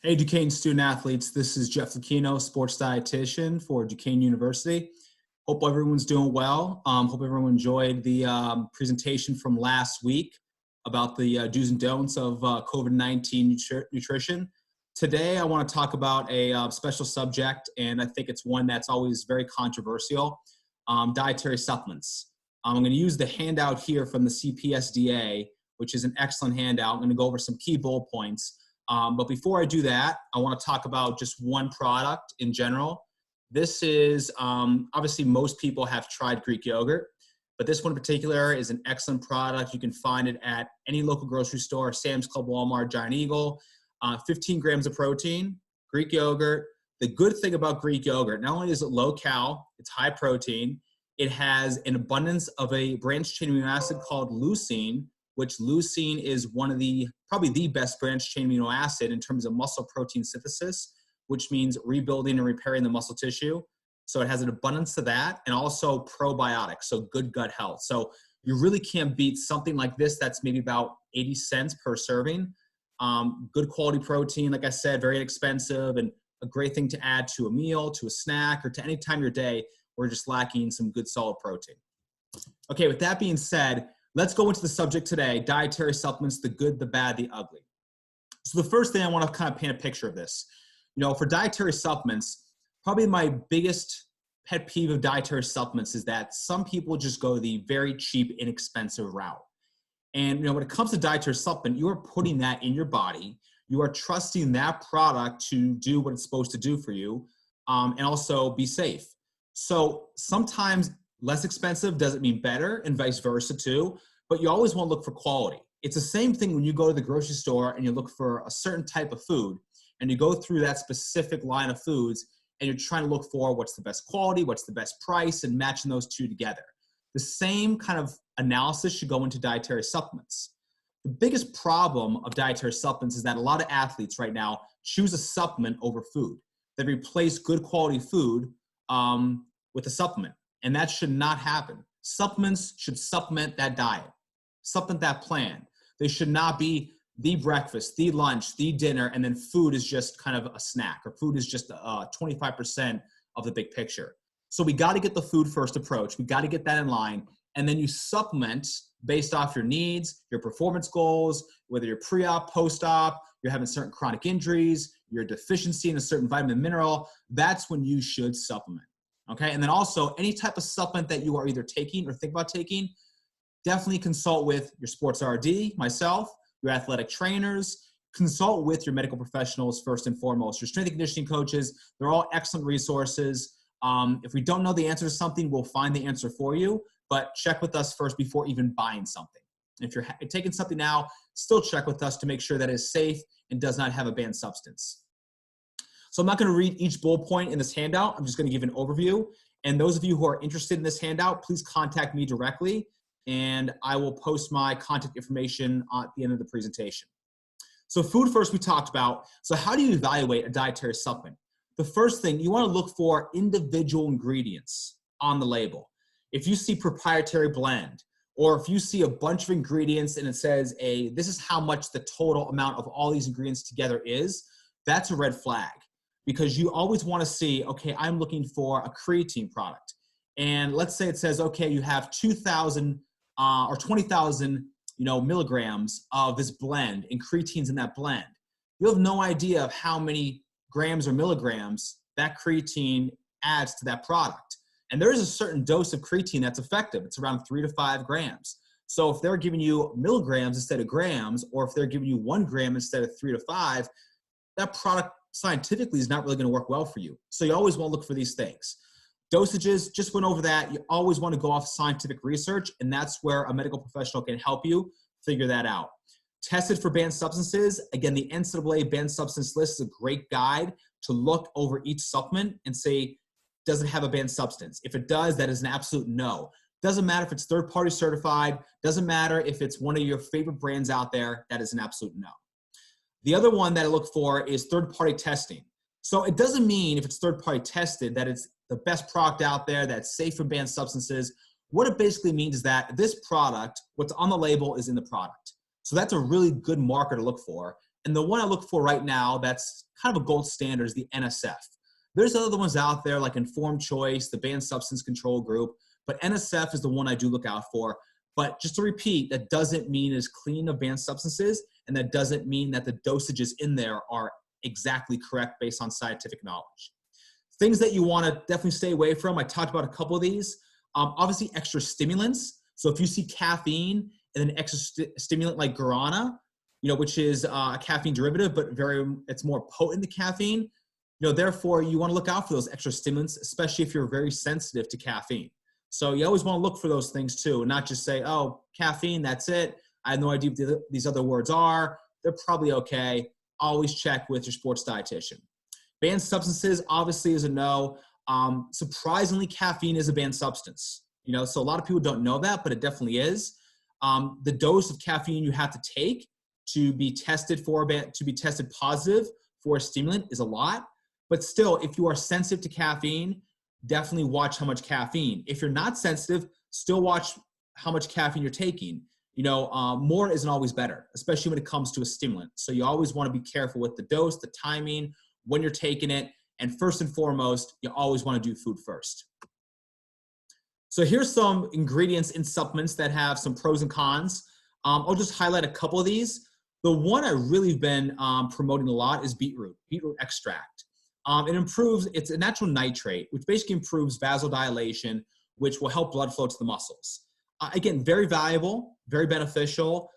Hey, Duquesne student athletes, this is Jeff Lucchino, sports dietitian for Duquesne University. Hope everyone's doing well. Hope everyone enjoyed the presentation from last week about the do's and don'ts of COVID-19 nutrition. Today, I want to talk about a special subject, and I think it's one that's always very controversial, dietary supplements. I'm going to use the handout here from the CPSDA, which is an excellent handout. I'm going to go over some key bullet points. But before I do that, I want to talk about just one product in general. This is, obviously most people have tried Greek yogurt, but this one in particular is an excellent product. You can find it at any local grocery store, Sam's Club, Walmart, Giant Eagle. 15 grams of protein, Greek yogurt. The good thing about Greek yogurt, not only is it low cal, it's high protein, it has an abundance of a branched chain amino acid called leucine, which leucine is one of probably the best branched chain amino acid in terms of muscle protein synthesis, which means rebuilding and repairing the muscle tissue. So it has an abundance of that, and also probiotics, so good gut health. So you really can't beat something like this that's maybe about 80 cents per serving. Good quality protein, like I said, very inexpensive, and a great thing to add to a meal, to a snack, or to any time of your day where you're just lacking some good solid protein. Okay, with that being said, let's go into the subject today, dietary supplements, the good, the bad, the ugly. So the first thing I want to kind of paint a picture of this. For dietary supplements, probably my biggest pet peeve of dietary supplements is that some people just go the very cheap, inexpensive route. And when it comes to dietary supplement, you are putting that in your body. You are trusting that product to do what it's supposed to do for you, and also be safe. So sometimes less expensive doesn't mean better, and vice versa too, but you always want to look for quality. It's the same thing when you go to the grocery store and you look for a certain type of food, and you go through that specific line of foods, and you're trying to look for what's the best quality, what's the best price, and matching those two together. The same kind of analysis should go into dietary supplements. The biggest problem of dietary supplements is that a lot of athletes right now choose a supplement over food. They replace good quality food with a supplement, and that should not happen. Supplements should supplement that diet, supplement that plan. They should not be the breakfast, the lunch, the dinner, and then food is just kind of a snack, or food is just 25% of the big picture. So we got to get the food first approach. We got to get that in line, and then you supplement based off your needs, your performance goals, whether you're pre-op, post-op, you're having certain chronic injuries, you're a deficiency in a certain vitamin mineral. That's when you should supplement. Okay, and then also any type of supplement that you are either taking or think about taking, definitely consult with your sports RD, myself, your athletic trainers, consult with your medical professionals first and foremost, your strength and conditioning coaches. They're all excellent resources. If we don't know the answer to something, we'll find the answer for you, but check with us first before even buying something. If you're taking something now, still check with us to make sure that it is safe and does not have a banned substance. So I'm not going to read each bullet point in this handout. I'm just going to give an overview. And those of you who are interested in this handout, please contact me directly, and I will post my contact information at the end of the presentation. So food first we talked about. So how do you evaluate a dietary supplement? The first thing, you want to look for individual ingredients on the label. If you see proprietary blend, or if you see a bunch of ingredients and it says, this is how much the total amount of all these ingredients together is, that's a red flag. Because you always want to see, okay, I'm looking for a creatine product. And let's say it says, okay, you have 2,000 or 20,000 milligrams of this blend, and creatine's in that blend. You have no idea of how many grams or milligrams that creatine adds to that product. And there is a certain dose of creatine that's effective. It's around 3 to 5 grams. So if they're giving you milligrams instead of grams, or if they're giving you 1 gram instead of 3 to 5, that product scientifically is not really going to work well for you. So you always want to look for these things. Dosages, just went over that. You always want to go off scientific research, and that's where a medical professional can help you figure that out. Tested for banned substances. Again, the NCAA banned substance list is a great guide to look over each supplement and say, does it have a banned substance? If it does, that is an absolute no. Doesn't matter if it's third-party certified. Doesn't matter if it's one of your favorite brands out there. That is an absolute no. The other one that I look for is third-party testing. So it doesn't mean if it's third-party tested that it's the best product out there that's safe from banned substances. What it basically means is that this product, what's on the label is in the product. So that's a really good marker to look for. And the one I look for right now that's kind of a gold standard is the NSF. There's other ones out there like Informed Choice, the Banned Substance Control Group, but NSF is the one I do look out for. But just to repeat, that doesn't mean it's clean of banned substances, and that doesn't mean that the dosages in there are exactly correct based on scientific knowledge. Things that you want to definitely stay away from, I talked about a couple of these. Obviously, extra stimulants. So if you see caffeine and an extra stimulant like guarana, which is a caffeine derivative, but it's more potent than caffeine, therefore you want to look out for those extra stimulants, especially if you're very sensitive to caffeine. So you always want to look for those things too, and not just say, oh, caffeine, that's it. I have no idea what these other words are. They're probably okay. Always check with your sports dietitian. Banned substances, obviously, is a no. Surprisingly, caffeine is a banned substance. So a lot of people don't know that, but it definitely is. The dose of caffeine you have to take to be tested positive for a stimulant is a lot. But still, if you are sensitive to caffeine, definitely watch how much caffeine. If you're not sensitive, still watch how much caffeine you're taking. More isn't always better, especially when it comes to a stimulant. So you always want to be careful with the dose, the timing, when you're taking it. And first and foremost, you always want to do food first. So here's some ingredients in supplements that have some pros and cons. I'll just highlight a couple of these. The one I really have been promoting a lot is beetroot extract. It's a natural nitrate, which basically improves vasodilation, which will help blood flow to the muscles. Again, very valuable, very beneficial.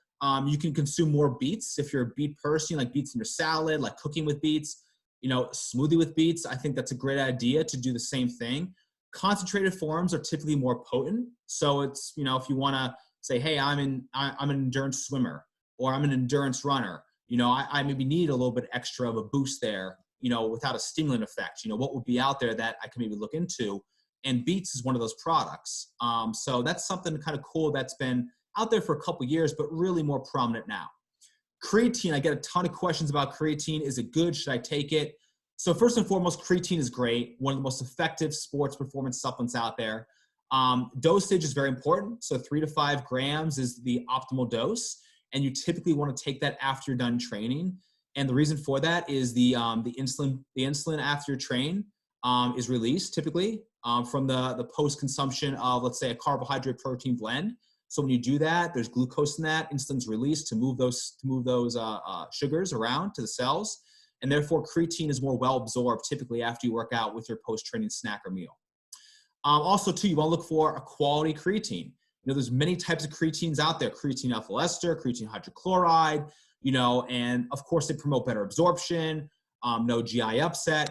You can consume more beets if you're a beet person, like beets in your salad, like cooking with beets, smoothie with beets. I think that's a great idea to do the same thing. Concentrated forms are typically more potent. So it's, if you want to say, hey, I'm an endurance swimmer or I'm an endurance runner, I maybe need a little bit extra of a boost there, without a stimulant effect, what would be out there that I can maybe look into. And beets is one of those products. So that's something kind of cool that's been out there for a couple of years, but really more prominent now. Creatine, I get a ton of questions about creatine. Is it good? Should I take it? So first and foremost, creatine is great. One of the most effective sports performance supplements out there. Dosage is very important. So 3 to 5 grams is the optimal dose. And you typically want to take that after you're done training. And the reason for that is the insulin after you train is released typically from the post-consumption of, let's say, a carbohydrate protein blend. So when you do that, there's glucose in that. Insulin's released to move those sugars around to the cells, and therefore creatine is more well absorbed typically after you work out with your post-training snack or meal. Also, too, you want to look for a quality creatine. There's many types of creatines out there: creatine alpha ester, creatine hydrochloride. And of course they promote better absorption, no GI upset.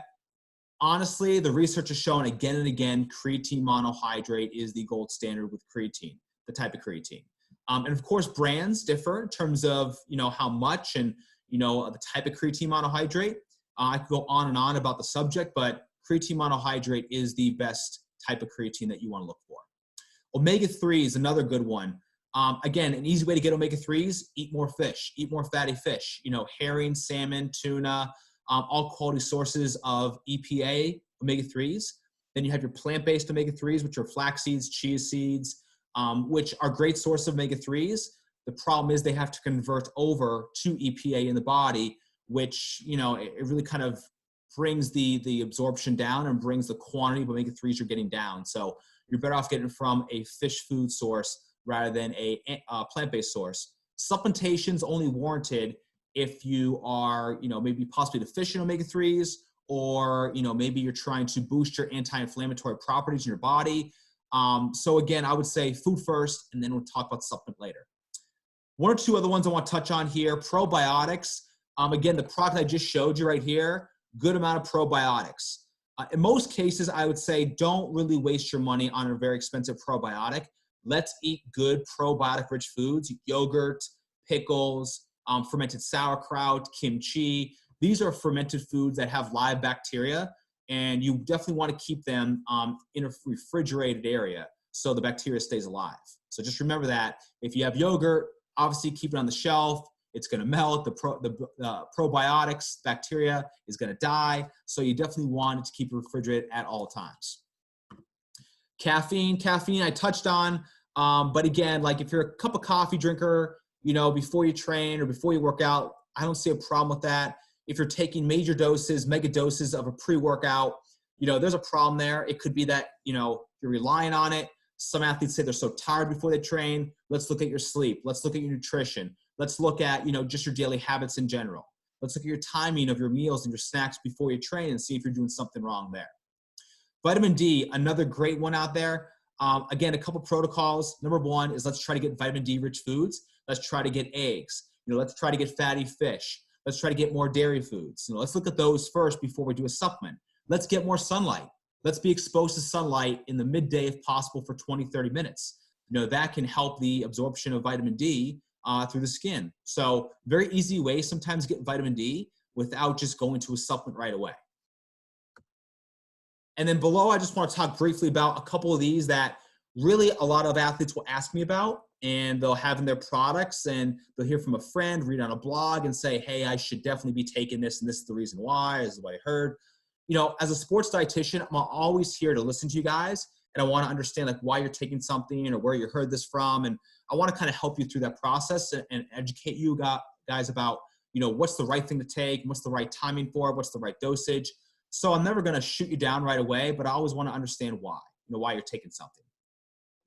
Honestly, the research has shown again and again, creatine monohydrate is the gold standard with creatine, the type of creatine. And of course, brands differ in terms of, how much and, the type of creatine monohydrate. I could go on and on about the subject, but creatine monohydrate is the best type of creatine that you want to look for. Omega-3 is another good one. Again, an easy way to get omega-3s, eat more fish, eat more fatty fish, herring, salmon, tuna, all quality sources of EPA omega-3s. Then you have your plant-based omega-3s, which are flax seeds, chia seeds, which are great source of omega-3s. The problem is they have to convert over to EPA in the body, which, it really kind of brings the absorption down and brings the quantity of omega-3s you're getting down. So you're better off getting from a fish food source rather than a plant-based source. Supplementation is only warranted if you are, maybe possibly deficient omega-3s, or, maybe you're trying to boost your anti-inflammatory properties in your body. So again, I would say food first, and then we'll talk about supplement later. One or two other ones I want to touch on here. Probiotics. Again, the product I just showed you right here, good amount of probiotics. In most cases, I would say don't really waste your money on a very expensive probiotic. Let's eat good probiotic-rich foods: yogurt, pickles, fermented sauerkraut, kimchi. These are fermented foods that have live bacteria, and you definitely want to keep them in a refrigerated area so the bacteria stays alive. So just remember that. If you have yogurt, obviously keep it on the shelf. It's going to melt. The probiotics, bacteria is going to die. So you definitely want it to keep it refrigerated at all times. Caffeine I touched on. But again, like if you're a cup of coffee drinker, before you train or before you work out, I don't see a problem with that. If you're taking major doses, mega doses of a pre-workout, there's a problem there. It could be that, you're relying on it. Some athletes say they're so tired before they train. Let's look at your sleep. Let's look at your nutrition. Let's look at, just your daily habits in general. Let's look at your timing of your meals and your snacks before you train and see if you're doing something wrong there. Vitamin D, another great one out there. Again, a couple protocols. Number one is let's try to get vitamin D rich foods. Let's try to get eggs. Let's try to get fatty fish. Let's try to get more dairy foods. Let's look at those first before we do a supplement. Let's get more sunlight. Let's be exposed to sunlight in the midday if possible for 20, 30 minutes. That can help the absorption of vitamin D through the skin. So very easy way sometimes to get vitamin D without just going to a supplement right away. And then below, I just want to talk briefly about a couple of these that really a lot of athletes will ask me about, and they'll have in their products, and they'll hear from a friend, read on a blog and say, hey, I should definitely be taking this, and this is the reason why, this is what I heard. As a sports dietitian, I'm always here to listen to you guys, and I want to understand why you're taking something or where you heard this from, and I want to kind of help you through that process and educate you guys about, what's the right thing to take, what's the right timing for it, what's the right dosage. So I'm never going to shoot you down right away, but I always want to understand why, why you're taking something.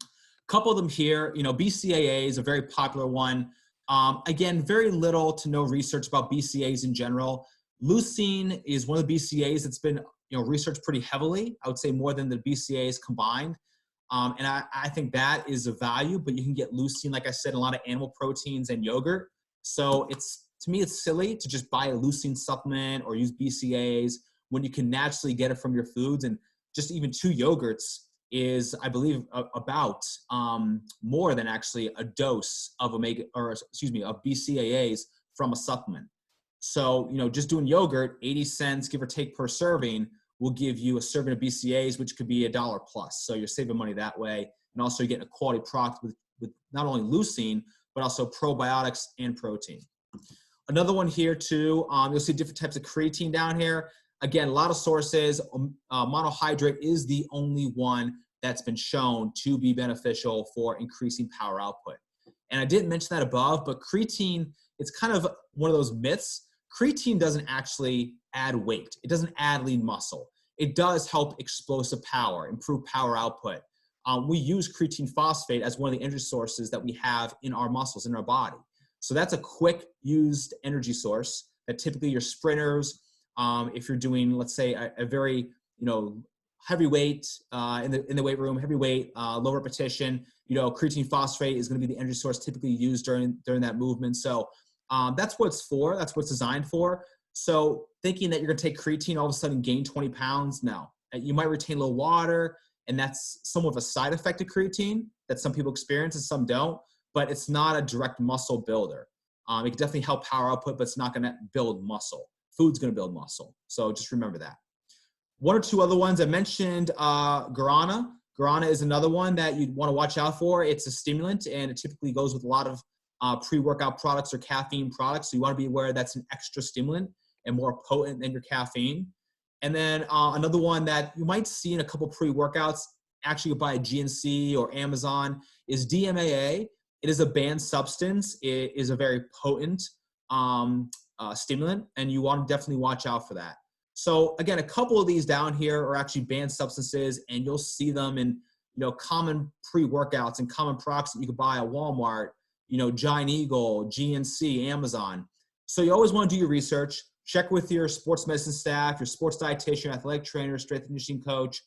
A couple of them here, BCAA is a very popular one. Again, very little to no research about BCAAs in general. Leucine is one of the BCAAs that's been researched pretty heavily. I would say more than the BCAAs combined. And I think that is of value, but you can get leucine, like I said, in a lot of animal proteins and yogurt. So to me, it's silly to just buy a leucine supplement or use BCAAs when you can naturally get it from your foods. And just even 2 yogurts is, I believe, about more than actually a dose of of BCAAs from a supplement. So, just doing yogurt, 80 cents, give or take per serving, will give you a serving of BCAAs, which could be $1 plus. So you're saving money that way. And also you're getting a quality product with not only leucine, but also probiotics and protein. Another one here too, you'll see different types of creatine down here. Again, a lot of sources, monohydrate is the only one that's been shown to be beneficial for increasing power output. And I didn't mention that above, but creatine, it's kind of one of those myths. Creatine doesn't actually add weight. It doesn't add lean muscle. It does help explosive power, improve power output. We use creatine phosphate as one of the energy sources that we have in our muscles, in our body. So that's a quick used energy source that typically your sprinters, if you're doing, let's say, a very, heavy weight in the weight room, heavy weight, low repetition, creatine phosphate is going to be the energy source typically used during that movement. So that's what it's for. That's what it's designed for. So thinking that you're going to take creatine, all of a sudden gain 20 pounds, no. You might retain a little water, and that's somewhat of a side effect of creatine that some people experience and some don't, but it's not a direct muscle builder. It can definitely help power output, but it's not going to build muscle. Food's going to build muscle. So just remember that. 1 or 2 other ones I mentioned, guarana. Guarana is another one that you'd want to watch out for. It's a stimulant, and it typically goes with a lot of pre-workout products or caffeine products. So you want to be aware that's an extra stimulant and more potent than your caffeine. And then another one that you might see in a couple pre-workouts, actually by GNC or Amazon, is DMAA. It is a banned substance. It is a very potent stimulant, and you want to definitely watch out for that. So again, a couple of these down here are actually banned substances, and you'll see them in common pre-workouts and common products that you could buy at Walmart, Giant Eagle, GNC, Amazon. So you always want to do your research. Check with your sports medicine staff, your sports dietitian, athletic trainer, strength and conditioning coach.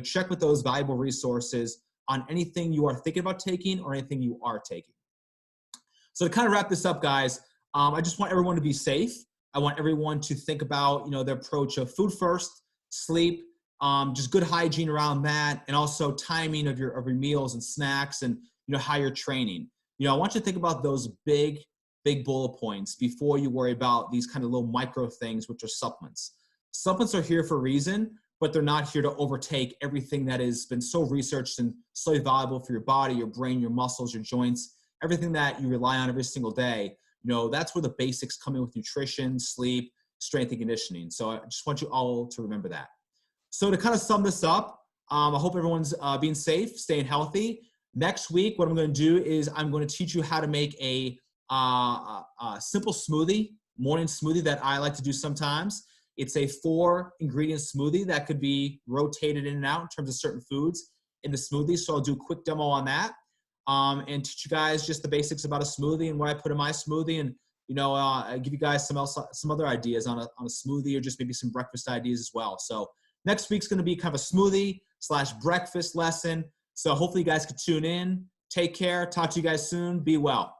Check with those valuable resources on anything you are thinking about taking or anything you are taking. So to kind of wrap this up, guys, I just want everyone to be safe. I want everyone to think about, their approach of food first, sleep, just good hygiene around that, and also timing of your meals and snacks, and how you're training. I want you to think about those big bullet points before you worry about these kind of little micro things, which are supplements. Supplements are here for a reason, but they're not here to overtake everything that has been so researched and so valuable for your body, your brain, your muscles, your joints, everything that you rely on every single day. That's where the basics come in with nutrition, sleep, strength and conditioning. So I just want you all to remember that. So to kind of sum this up, I hope everyone's being safe, staying healthy. Next week, what I'm going to do is I'm going to teach you how to make a simple smoothie morning smoothie that I like to do sometimes. It's a 4-ingredient smoothie that could be rotated in and out in terms of certain foods in the smoothie. So I'll do a quick demo on that and teach you guys just the basics about a smoothie and what I put in my smoothie, and give you guys some other ideas on a smoothie, or just maybe some breakfast ideas as well. So next week's going to be kind of a smoothie/breakfast lesson. So hopefully you guys can tune in. Take care. Talk to you guys soon. Be well.